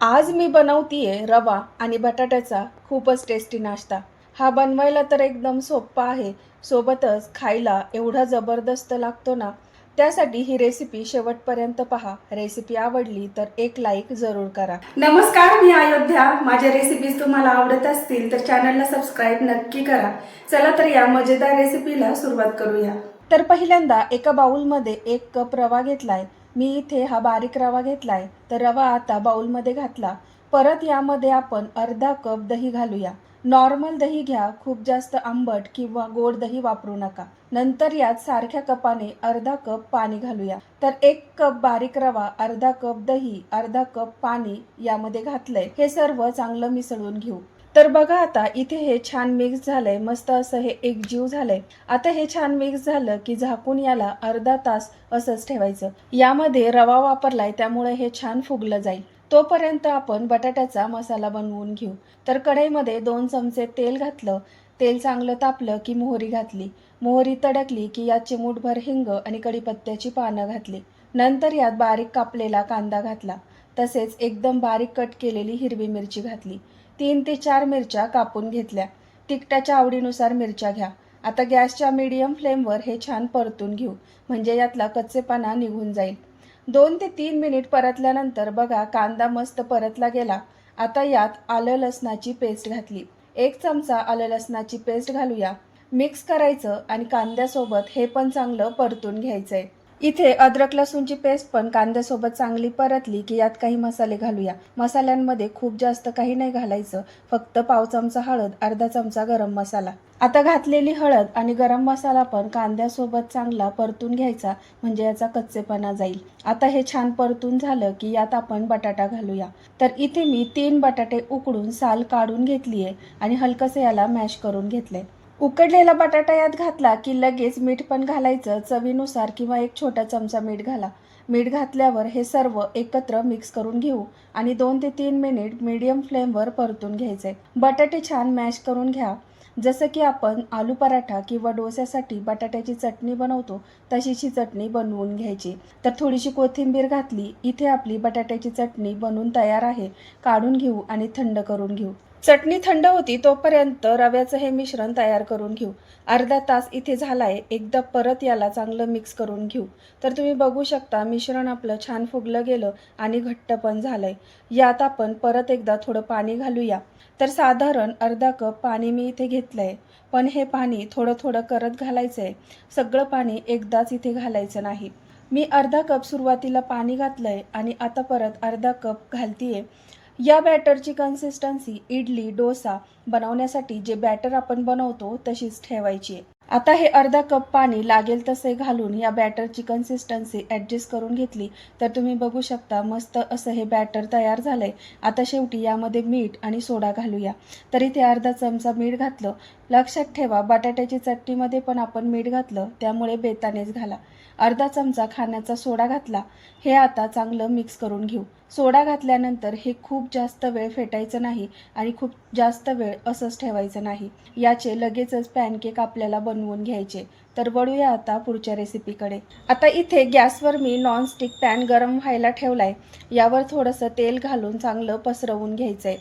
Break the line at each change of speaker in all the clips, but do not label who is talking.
आज मी बनवतीये रवा आणि बटाट्याचा खूपच टेस्टी नाश्ता। हा बनवायला तर एकदम सोपा आहे, सोबतच खायला एवढा जबरदस्त लागतो ना। त्यासाठी ही रेसिपी शेवटपर्यंत पहा। रेसिपी आवडली तर एक लाईक जरूर करा।
नमस्कार, मी अयोध्या। माझ्या रेसिपीज तुम्हाला आवडत असतील तर चॅनलला सबस्क्राईब नक्की करा। चला तर या मजेदार रेसिपीला सुरुवात करूया।
तर पहिल्यांदा एका बाउलमध्ये 1 कप रवा घेतलाय। मी इथे हा बारीक रवा घेतलाय। तर रवा आता बाउलमध्ये घातला। परत यामध्ये आपण अर्धा कप दही घालूया। नॉर्मल दही घ्या, खूप जास्त आंबट किंवा गोड दही वापरू नका। नंतर यात सारख्या कपाने अर्धा कप पाणी घालूया। तर 1 कप बारीक रवा, अर्धा कप दही, अर्धा कप पाणी यामध्ये घातलंय। हे सर्व चांगलं मिसळून घेऊ। तर बघा आता इथे हे छान मिक्स झालंय, मस्त असं हे एकजीव झालंय। आता हे छान मिक्स झालं की झाकून याला अर्धा तास असंच ठेवायचं। यामध्ये रवा वापरलाय त्यामुळे हे छान फुगलं जाईल। तोपर्यंत आपण बटाट्याचा मसाला बनवून घेऊ। तर कढईमध्ये 2 चमचे तेल घातलं। तेल चांगलं तापलं की मोहरी घातली। मोहरी तडकली की यात चिमूटभर हिंग आणि कढीपत्त्याची पानं घातली। नंतर यात बारीक कापलेला कांदा घातला। तसेच एकदम बारीक कट केलेली हिरवी मिरची घातली। 3 ते 4 मिरच्या कापून घेतल्या। तिखटाच्या आवडीनुसार मिरच्या घ्या। आता गॅसच्या मीडियम फ्लेमवर हे छान परतून घेऊ, म्हणजे यातला कच्चेपणा निघून जाईल। 2 ते 3 मिनिट परतल्यानंतर बघा कांदा मस्त परतला गेला। आता यात आलं लसणाची पेस्ट घातली। 1 चमचा आलं लसणाची पेस्ट घालूया। मिक्स करायचं आणि कांद्यासोबत हे पण चांगलं परतून घ्यायचंय। इथे अद्रक लसूणची पेस्ट पण कांद्यासोबत चांगली परतली की यात काही मसाले घालूया। मसाल्यांमध्ये खूप जास्त काही नाही घालायचं, फक्त पाव चमचा हळद, अर्धा चमचा गरम मसाला। आता घातलेली हळद आणि गरम मसाला पण कांद्यासोबत चांगला परतून घ्यायचा, म्हणजे याचा कच्चेपणा जाईल। आता हे छान परतून झालं की यात आपण बटाटा घालूया। तर इथे मी 3 बटाटे उकडून साल काढून घेतलीये आणि हलकसे याला मॅश करून घेतले। उकडलेला बटाटा यात घातला की लगेच मीठ पण घालायचं, चवीनुसार किंवा 1 छोटा चमचा मीठ घाला। मीठ घातल्यावर हे सर्व एकत्र मिक्स करून घेऊ आणि 2 ते 3 मिनिट मीडियम फ्लेमवर परतून घ्यायचे। बटाटे छान मॅश करून घ्या। जसं की आपण आलू पराठा किंवा डोस्यासाठी बटाट्याची चटणी बनवतो, तशीच ही चटणी बनवून घ्यायची। तर थोडीशी कोथिंबीर घातली। इथे आपली बटाट्याची चटणी बनवून तयार आहे। काढून घेऊ आणि थंड करून घेऊ। चटणी थंड होती तोपर्यंत रव्याचं हे मिश्रण तयार करून घेऊ। अर्धा तास इथे झालाय। एकदा परत याला चांगलं मिक्स करून घेऊ। तर तुम्ही बघू शकता मिश्रण आपलं छान फुगलं गेलं आणि घट्ट पण झालंय। यात आपण परत एकदा थोडं पाणी घालूया। तर साधारण अर्धा कप पाणी मी इथे घेतलंय, पण हे पाणी थोडं थोडं करत घालायचंय। सगळं पाणी एकदाच इथे घालायचं नाही। मी अर्धा कप सुरुवातीला पाणी घातलंय आणि आता परत अर्धा कप घालतीये। या बॅटरची कन्सिस्टन्सी इडली, डोसा बनवण्यासाठी जे बॅटर आपण बनवतो तशीच ठेवायची। आता हे अर्धा कप पाणी लागेल तसे घालून या बॅटरची कन्सिस्टन्सी ॲडजस्ट करून घेतली। तर तुम्ही बघू शकता मस्त असं हे बॅटर तयार झालंय। आता शेवटी यामध्ये मीठ आणि सोडा घालूया। तर इथे अर्धा चमचा मीठ घातलं। लक्षात ठेवा बटाट्याची चटणीमध्ये पण आपण मीठ घातलं, त्यामुळे बेतानेच घाला। अर्धा चमचा खाण्याचा सोडा घातला। हे आता चांगलं मिक्स करून घेऊ। सोडा घातल्यानंतर हे खूप जास्त वेळ फेटायचं नाही आणि खूप जास्त वेळ असंच ठेवायचं नाही। याचे लगेचच पॅनकेक आपल्याला बनवून घ्यायचे। तर वळूया आता पुढच्या रेसिपीकडे। आता इथे गॅसवर मी नॉनस्टिक पॅन गरम व्हायला ठेवलाय। यावर थोडंसं तेल घालून चांगलं पसरवून घ्यायचंय।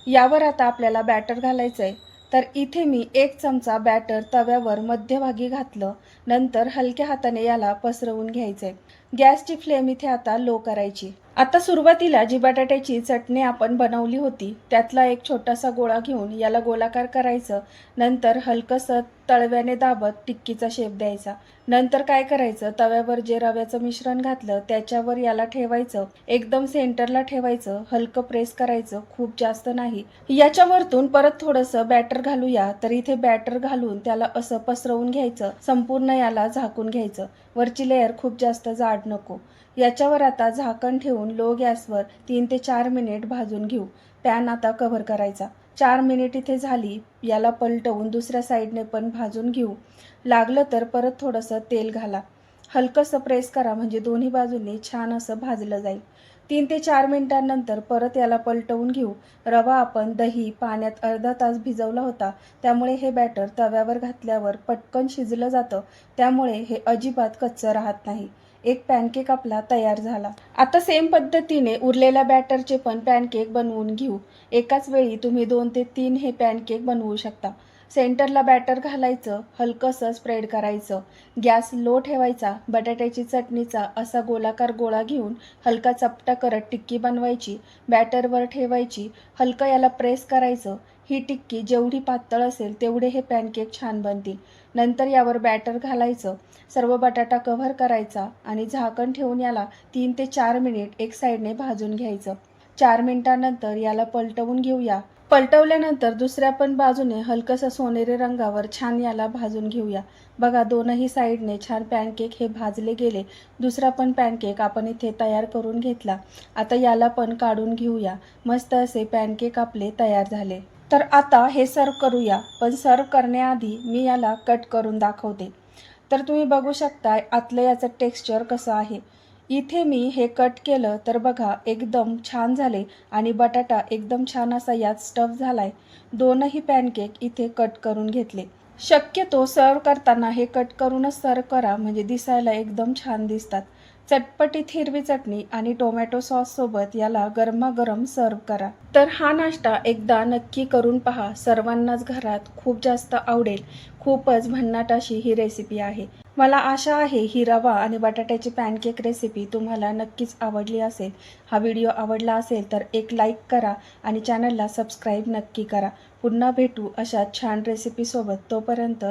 यावर आता आपल्याला बॅटर घालायचंय। तर इथे मी 1 चमचा बॅटर तव्यावर मध्यभागी घातलं। नंतर हलक्या हाताने याला पसरवून घ्यायचंय। गॅसची फ्लेम इथे आता लो करायची। आता सुरुवातीला जी बटाट्याची चटणी आपण बनवली होती त्यातला एक छोटासा गोळा घेऊन याला गोलाकार करायचं। नंतर हलकंसं तळव्याने दाबत टिक्कीचा शेप द्यायचा। नंतर काय करायचं, तव्यावर जे रव्याचं मिश्रण घातलं त्याच्यावर याला ठेवायचं। एकदम सेंटरला ठेवायचं, हलकं प्रेस करायचं, खूप जास्त नाही। याच्यावरतून परत थोडंसं बॅटर घालूया। तर इथे बॅटर घालून त्याला असं पसरवून घ्यायचं। संपूर्ण याला झाकून घ्यायचं। वरची लेयर खूप जास्त जाड नको। याच्यावर आता झाकण ठेवून लो गॅसवर 3 ते 4 मिनिट भाजून घेऊ। पॅन आता कव्हर करायचा। 4 मिनिट इथे झाली। याला पलटवून दुसऱ्या साईडने पण भाजून घेऊ। लागलं तर परत थोडंसं तेल घाला। हलकंसं प्रेस करा, म्हणजे दोन्ही बाजूंनी छान असं भाजलं जाईल। 3 ते 4 मिनिटांनंतर परत याला पलटवून घेऊ। रवा आपण दही पाण्यात अर्धा तास भिजवला होता, त्यामुळे हे बॅटर तव्यावर घातल्यावर पटकन शिजलं जातं, त्यामुळे हे अजिबात कच्चं राहत नाही। एक पॅनकेक आपला तयार झाला. आता सेम पद्धतीने उरलेल्या बॅटरचे पण पॅनकेक बनवून घेऊ. एकाच वेळी तुम्ही 2 ते 3 हे पॅनकेक बनवू शकता. सेंटरला बॅटर घालायचं, हलकंसं स्प्रेड करायचं, गॅस लो ठेवायचा, बटाट्याची चटणीचा असा गोलाकार गोळा घेऊन हलका चपटा करत टिक्की बनवायची, बॅटरवर ठेवायची, हलकं याला प्रेस करायचं. ही टिक्की जेवढी पातळ असेल तेवढे हे पॅनकेक छान बनतील. नंतर यावर बॅटर घालायचं, सर्व बटाटा कव्हर करायचा आणि झाकण ठेवून याला 3 ते 4 मिनिट एक साईडने भाजून घ्यायचं. 4 मिनिटांनंतर याला पलटवून घेऊया. पलटवल्यानंतर दुसऱ्या पण बाजूने हलकंसं सोनेरी रंगावर छान याला भाजून घेऊया. बघा दोनही साईडने छान पॅनकेक हे भाजले गेले. दुसरा पण पॅनकेक आपण इथे तयार करून घेतला. आता याला पण काढून घेऊया. मस्त असे पॅनकेक आपले तयार झाले. तर आता हे सर्व करूया, पण सर्व करण्याआधी मी याला कट करून दाखवते. तर तुम्ही बघू शकता आतलं याचं टेक्स्चर कसं आहे. इथे मी हे कट केलं तर बघा एकदम छान झाले आणि बटाटा एकदम छान असा यात स्टफ झालाय. दोनही पॅनकेक इथे कट करून घेतले. शक्यतो सर्व करताना हे कट करूनच सर्व करा, म्हणजे दिसायला एकदम छान दिसतात. चटपटीत हिरवी चटणी आणि टोमॅटो सॉस सोबत याला गरमागरम सर्व करा. तर हा नाश्ता एकदा नक्की करून पहा. सर्वांनाच घरात खूप जास्त आवडेल. खूपच भन्नाट अशी ही रेसिपी आहे. मला आशा आहे ही रवा आणि बटाट्याची पॅनकेक रेसिपी तुम्हाला नक्कीच आवडली असेल. हा व्हिडिओ आवडला असेल तर एक लाईक करा आणि चॅनलला सबस्क्राईब नक्की करा. पुन्हा भेटू अशा छान रेसिपीसोबत. तोपर्यंत